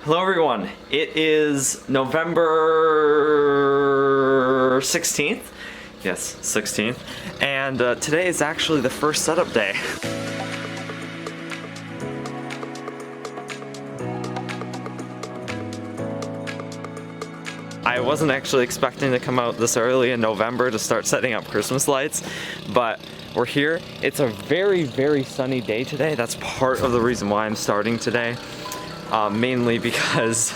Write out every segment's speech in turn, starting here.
Hello everyone, it is November 16th. Yes, 16th. And today is actually the first setup day. I wasn't actually expecting to come out this early in November to start setting up Christmas lights, but we're here. It's a very, very sunny day today. That's part of the reason why I'm starting today. Mainly because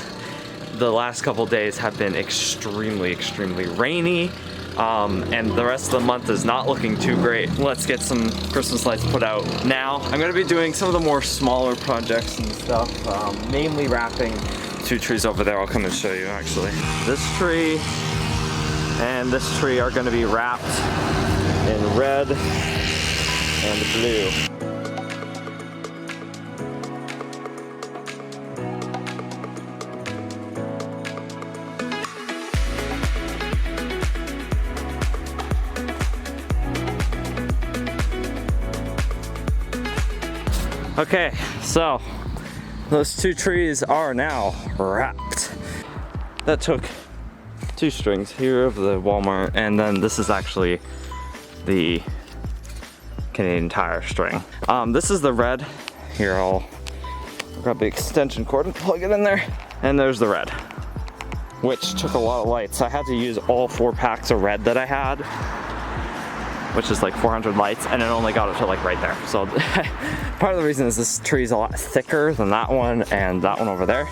the last couple days have been extremely rainy, and the rest of the month is not looking too great. Let's get some Christmas lights put out now. I'm going to be doing some of the more smaller projects and stuff, mainly wrapping two trees over there. I'll come and show you actually. This tree and this tree are going to be wrapped in red and blue. Okay, so those two trees are now wrapped. That took two strings here of the Walmart, and then this is actually the Canadian Tire string. This is the red. Here, I'll grab the extension cord and plug it in there. And there's the red, which took a lot of lights. I had to use all 4 packs of red that I had, which is like 400 lights, and it only got it to like right there. So part of the reason is this tree is a lot thicker than that one and that one over there.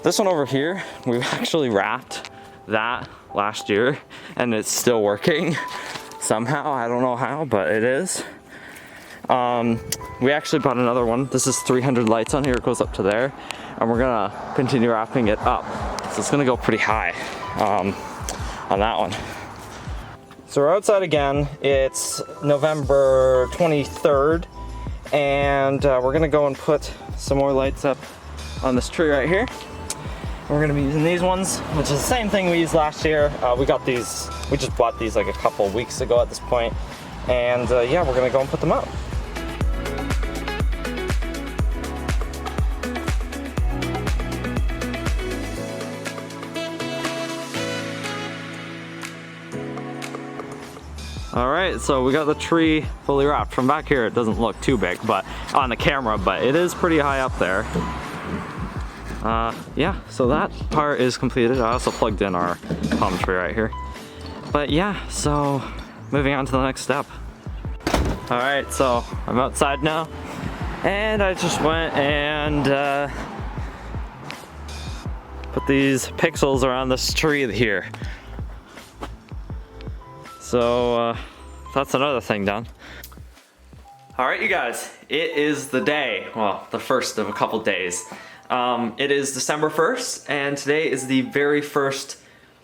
This one over here, we've actually wrapped that last year and it's still working somehow. I don't know how, but it is. We actually bought another one. This is 300 lights on here. It goes up to there, and we're gonna continue wrapping it up. So it's gonna go pretty high on that one. So we're outside again. It's November 23rd, and we're gonna go and put some more lights up on this tree right here. We're gonna be using these ones, which is the same thing we used last year. We got these, we just bought these like a couple of weeks ago at this point. And yeah, we're gonna go and put them up. All right, so we got the tree fully wrapped. From back here, it doesn't look too big, but on the camera, but it is pretty high up there. Yeah, so that part is completed. I also plugged in our palm tree right here. But yeah, so moving on to the next step. All right, so I'm outside now, and I just went and put these pixels around this tree here. So that's another thing done. All right, you guys, it is the day, well, the first of a couple days. It is December 1st, and today is the very first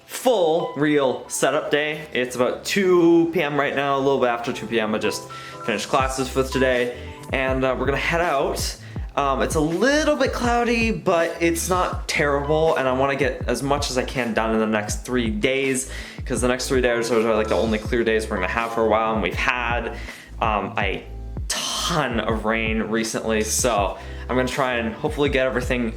full real setup day. It's about 2 p.m. right now, a little bit after 2 p.m. I just finished classes for today, and we're gonna head out. It's a little bit cloudy, but it's not terrible, and I want to get as much as I can done in the next 3 days, because the next 3 days are like the only clear days we're gonna have for a while, and we've had a ton of rain recently, so I'm gonna try and hopefully get everything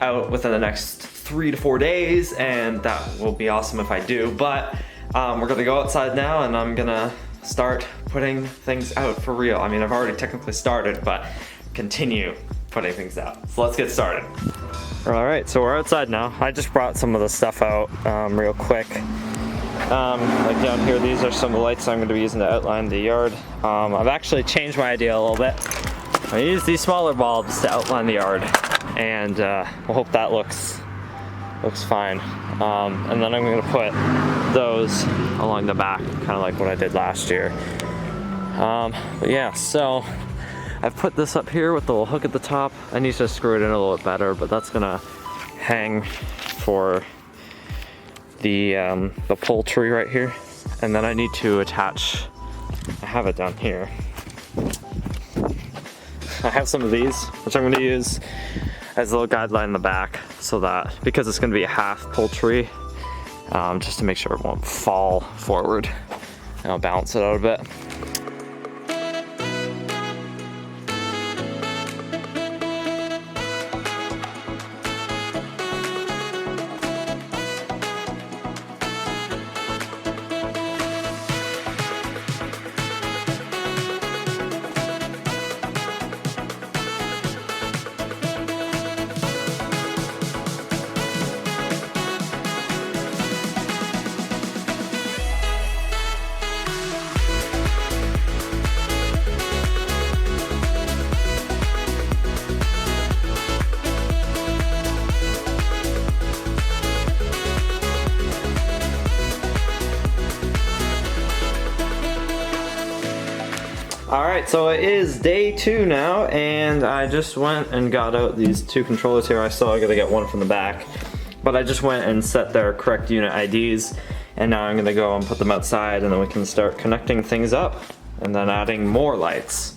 out within the next 3 to 4 days, and that will be awesome if I do. But we're gonna go outside now, and I'm gonna start putting things out for real. I mean, I've already technically started, but continue putting things out. So let's get started. All right, so we're outside now. I just brought some of the stuff out real quick. Like down here, these are some of the lights I'm going to be using to outline the yard. I've actually changed my idea a little bit. I use these smaller bulbs to outline the yard, and we'll hope that looks fine. And then I'm going to put those along the back, kind of like what I did last year. But yeah, so I've put this up here with the little hook at the top. I need to screw it in a little bit better, but that's gonna hang for the pole tree right here. And then I need to attach, I have it down here. I have some of these, which I'm gonna use as a little guideline in the back, so that, because it's gonna be a half pole tree, just to make sure it won't fall forward. And I'll balance it out a bit. Alright, so it is day 2 now, and I just went and got out these 2 controllers here. I still gotta get one from the back, but I just went and set their correct unit IDs, and now I'm gonna go and put them outside, and then we can start connecting things up, and then adding more lights.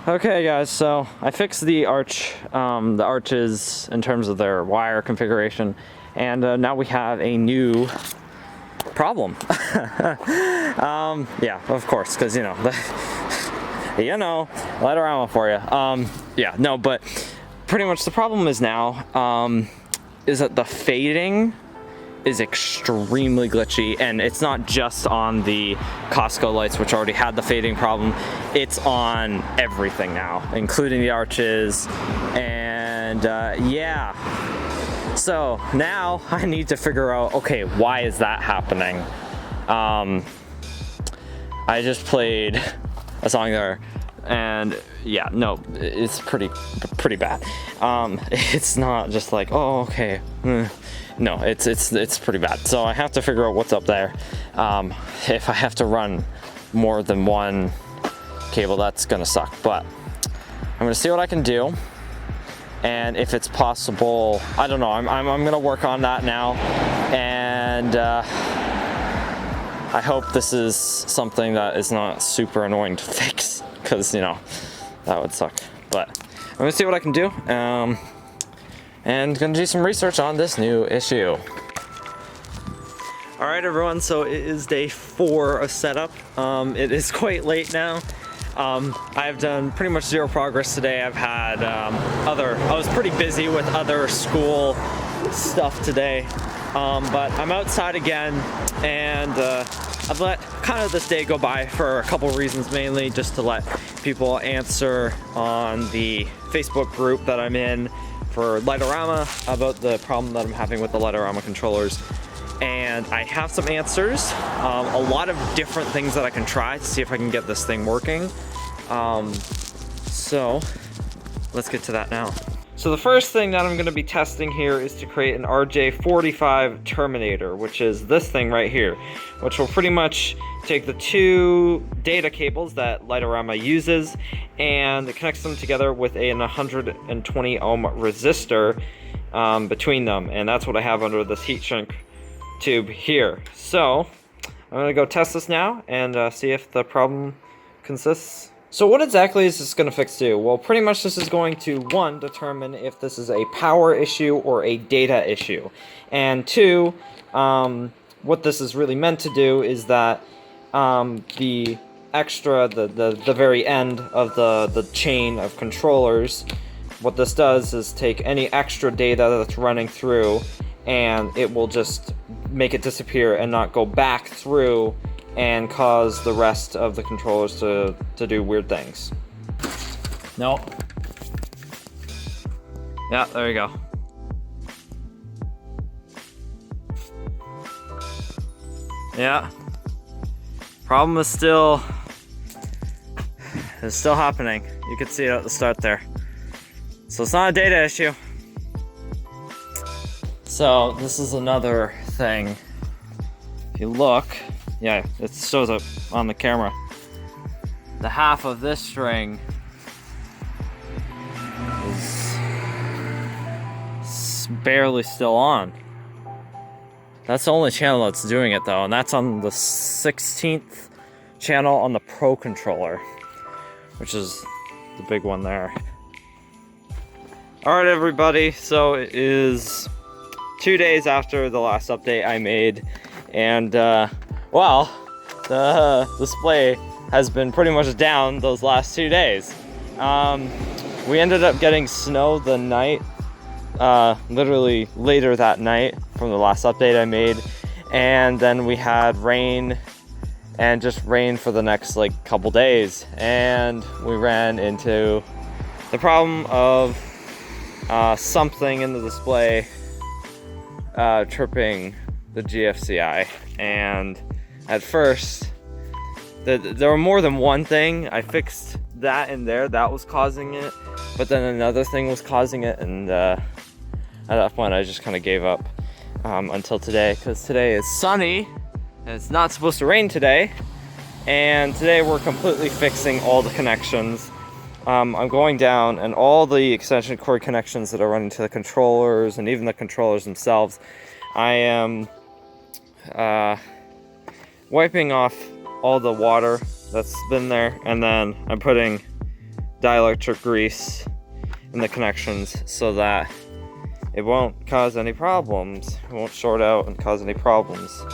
Okay guys, so I fixed the arches in terms of their wire configuration, and now we have a new problem. Yeah, of course, because you know, Light-O-Rama for you. Yeah, no, but pretty much the problem is now is that the fading is extremely glitchy, and it's not just on the Costco lights, which already had the fading problem. It's on everything now, including the arches, and yeah. So now I need to figure out, okay, why is that happening? I just played a song there, and yeah, no, it's pretty bad. It's not just like, oh, okay. No, it's pretty bad. So I have to figure out what's up there. If I have to run more than one cable, that's gonna suck. But I'm gonna see what I can do, and if it's possible, I don't know. I'm gonna work on that now, and I hope this is something that is not super annoying to fix, because you know that would suck. But I'm gonna see what I can do. And gonna do some research on this new issue. All right, everyone, so it is day 4 of setup. It is quite late now. I've done pretty much zero progress today. I've had I was pretty busy with other school stuff today. But I'm outside again, and I've let kind of this day go by for a couple reasons, mainly just to let people answer on the Facebook group that I'm in for Light-O-Rama about the problem that I'm having with the Light-O-Rama controllers. And I have some answers, a lot of different things that I can try to see if I can get this thing working. So let's get to that now. So the first thing that I'm going to be testing here is to create an RJ45 terminator, which is this thing right here, which will pretty much take the 2 data cables that Light-O-Rama uses and it connects them together with an 120 ohm resistor between them, and that's what I have under this heat shrink tube here. So I'm going to go test this now and see if the problem consists. So what exactly is this going to fix do? Well, pretty much this is going to, 1, determine if this is a power issue or a data issue. And 2, what this is really meant to do is that the extra, the very end of the chain of controllers, what this does is take any extra data that's running through and it will just make it disappear and not go back through and cause the rest of the controllers to do weird things. Nope. Yeah, there you go. Yeah. Problem is still happening. You can see it at the start there. So it's not a data issue. So this is another thing. If you look, yeah, it shows up on the camera. The half of this string is barely still on. That's the only channel that's doing it though, and that's on the 16th channel on the Pro controller, which is the big one there. Alright everybody, so it is 2 days after the last update I made, and well, the display has been pretty much down those last 2 days. We ended up getting snow the night, literally later that night from the last update I made, and then we had rain, and just rain for the next like couple days, and we ran into the problem of something in the display tripping the GFCI. And at first there were more than one thing. I fixed that in there, that was causing it, but then another thing was causing it, and at that point I just kind of gave up until today, because today is sunny and it's not supposed to rain today, and today we're completely fixing all the connections. I'm going down, and all the extension cord connections that are running to the controllers and even the controllers themselves, I am wiping off all the water that's been there, and then I'm putting dielectric grease in the connections so that it won't cause any problems. It won't short out and cause any problems.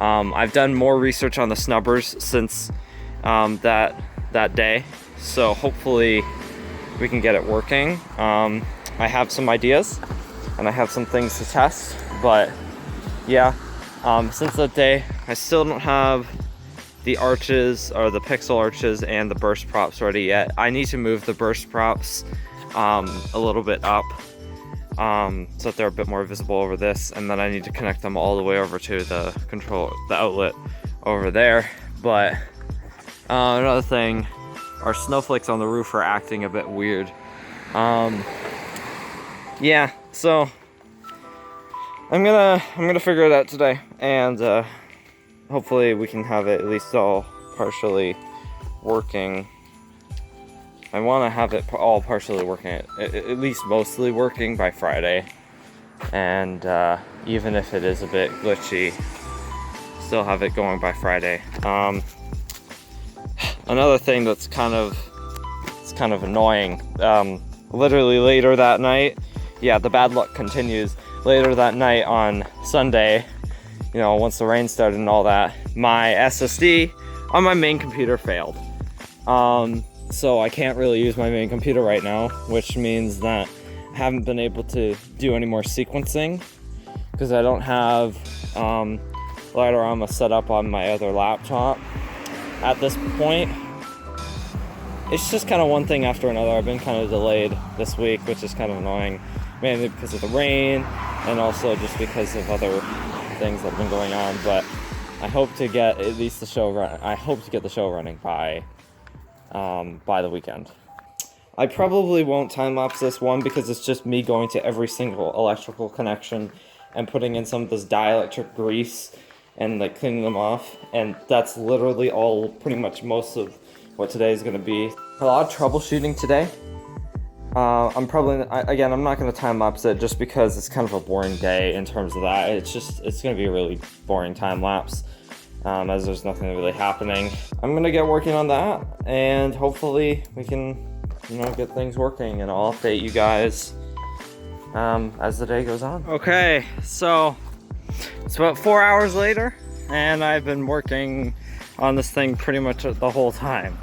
I've done more research on the snubbers since that day, so hopefully we can get it working. I have some ideas and I have some things to test, but yeah, since that day I still don't have the arches or the pixel arches and the burst props ready yet. I need to move the burst props a little bit up so that they're a bit more visible over this, and then I need to connect them all the way over to the outlet over there. But another thing, our snowflakes on the roof are acting a bit weird. Yeah, so I'm gonna figure it out today, and hopefully we can have it at least all partially working. I want to have it all partially working, at least mostly working by Friday. And even if it is a bit glitchy, still have it going by Friday. Another thing that's kind of annoying, literally later that night, yeah, the bad luck continues. Later that night on Sunday, you know, once the rain started and all that, my SSD on my main computer failed. So I can't really use my main computer right now, which means that I haven't been able to do any more sequencing because I don't have Lightorama set up on my other laptop at this point. It's just kind of one thing after another. I've been kind of delayed this week, which is kind of annoying, mainly because of the rain and also just because of other things that have been going on. But I hope to get at least the show run. I hope to get the show running by the weekend. I probably won't time lapse this one because it's just me going to every single electrical connection and putting in some of this dielectric grease and like cleaning them off, and that's literally all, pretty much most of what today is going to be. A lot of troubleshooting today. I'm not going to time lapse it just because it's kind of a boring day in terms of that. It's going to be a really boring time lapse. As there's nothing really happening. I'm gonna get working on that, and hopefully we can, get things working, and I'll update you guys as the day goes on. Okay, so it's about 4 hours later, and I've been working on this thing pretty much the whole time.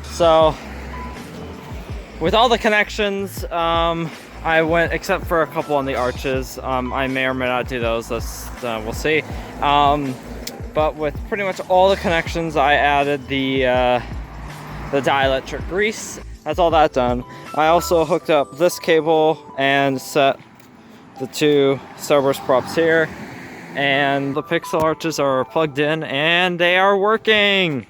So with all the connections, I went, except for a couple on the arches. I may or may not do those. We'll see. But with pretty much all the connections, I added the dielectric grease. That's all that done. I also hooked up this cable and set the two Starburst props here. And the pixel arches are plugged in and they are working.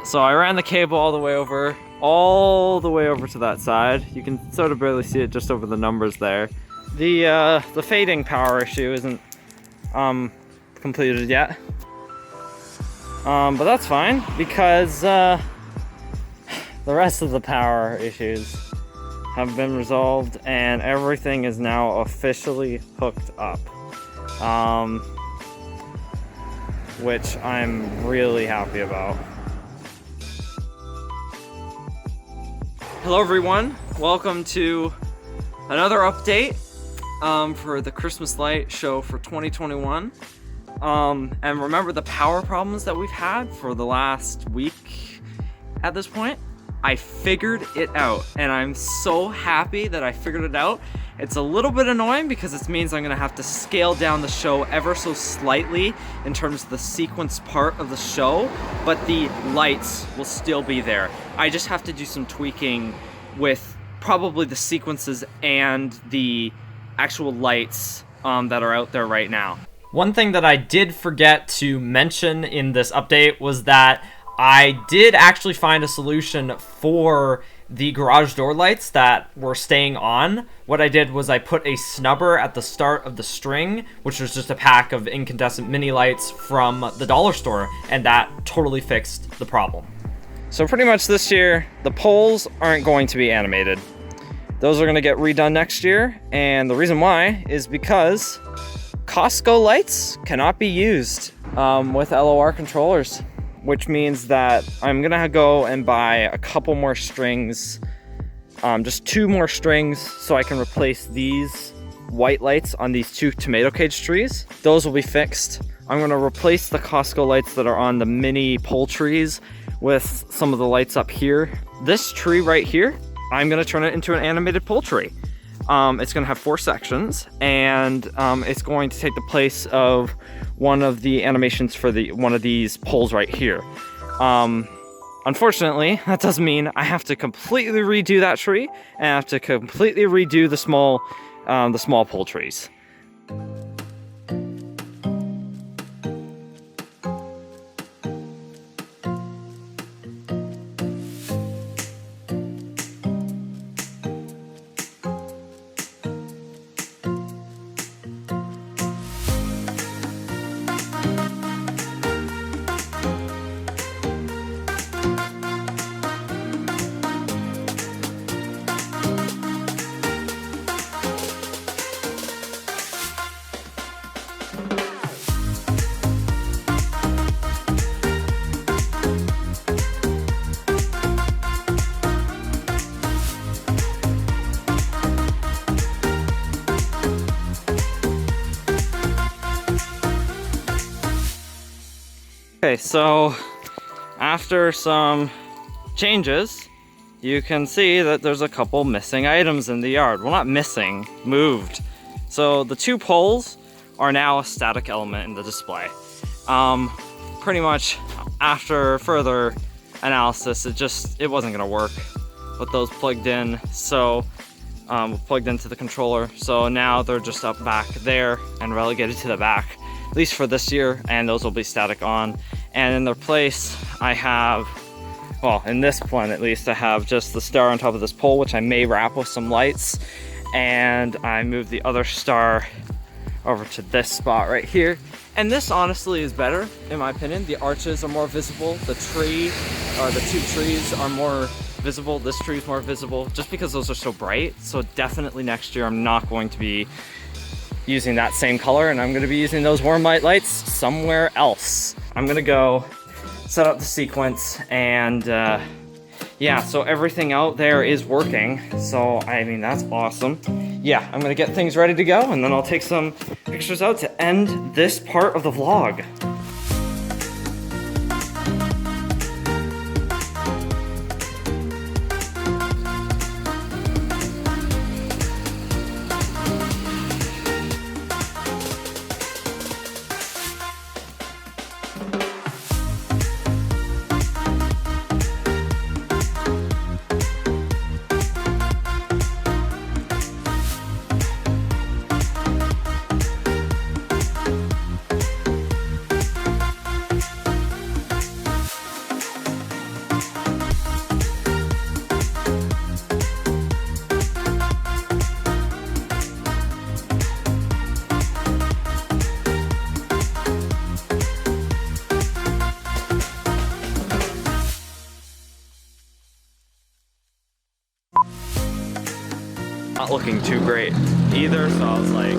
So I ran the cable all the way over to that side. You can sort of barely see it just over the numbers there. The fading power issue isn't completed yet, but that's fine because the rest of the power issues have been resolved and everything is now officially hooked up, which I'm really happy about. Hello everyone, welcome to another update for the Christmas light show for 2021. And remember the power problems that we've had for the last week at this point? I figured it out, and I'm so happy that I figured it out. It's a little bit annoying because it means I'm gonna have to scale down the show ever so slightly in terms of the sequence part of the show, but the lights will still be there. I just have to do some tweaking with probably the sequences and the actual lights that are out there right now. One thing that I did forget to mention in this update was that I did actually find a solution for the garage door lights that were staying on. What I did was I put a snubber at the start of the string, which was just a pack of incandescent mini lights from the dollar store, and that totally fixed the problem. So pretty much this year, the poles aren't going to be animated. Those are going to get redone next year, and the reason why is because Costco lights cannot be used with LOR controllers. which means that I'm gonna go and buy a couple more strings, just 2 more strings, so I can replace these white lights on these 2 tomato cage trees. Those will be fixed. I'm gonna replace the Costco lights that are on the mini pole trees with some of the lights up here. This tree right here, I'm gonna turn it into an animated pole tree. It's gonna have 4 sections, and it's going to take the place of one of the animations for one of these poles right here. Unfortunately, that does mean I have to completely redo that tree, and I have to completely redo the small pole trees. Okay, so after some changes, you can see that there's a couple missing items in the yard. Well, not missing, moved. So the 2 poles are now a static element in the display. Pretty much after further analysis, it wasn't gonna work with those plugged in. So plugged into the controller. So now they're just up back there and relegated to the back, at least for this year, and those will be static on. And in their place, I have, well, in this one at least, I have just the star on top of this pole, which I may wrap with some lights. And I moved the other star over to this spot right here. And this honestly is better, in my opinion. The arches are more visible. The tree, or the 2 trees are more visible. This tree is more visible, just because those are so bright. So definitely next year, I'm not going to be using that same color, and I'm gonna be using those warm light lights somewhere else. I'm gonna go set up the sequence, and yeah, so everything out there is working. So, I mean, that's awesome. Yeah, I'm gonna get things ready to go, and then I'll take some pictures out to end this part of the vlog. Not looking too great either, so I was like,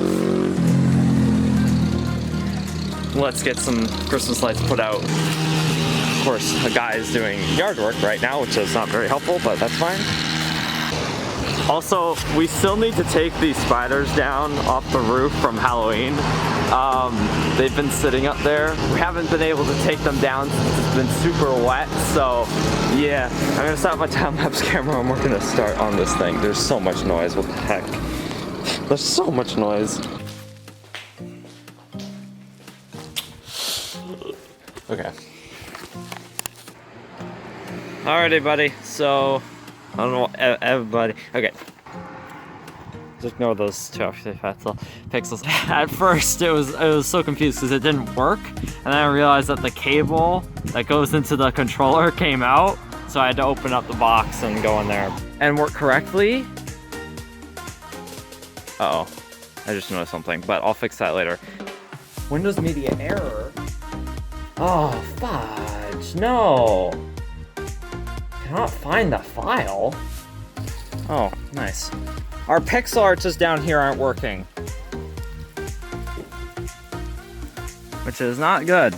let's get some Christmas lights put out. Of course, a guy is doing yard work right now, which is not very helpful, but that's fine. Also, we still need to take these spiders down off the roof from Halloween. They've been sitting up there. We haven't been able to take them down since it's been super wet, so yeah. I'm gonna stop my time-lapse camera and we're gonna start on this thing. There's so much noise, what the heck? There's so much noise. Okay. Alrighty, buddy, so I don't know, everybody. Okay. Just ignore those 2 pixels. At first, it was so confused because it didn't work, and then I realized that the cable that goes into the controller came out, so I had to open up the box and go in there and work correctly. Uh-oh, I just noticed something, but I'll fix that later. Windows Media error. Oh, fudge! No. Cannot find the file. Oh, nice. Our pixel arches down here aren't working, which is not good.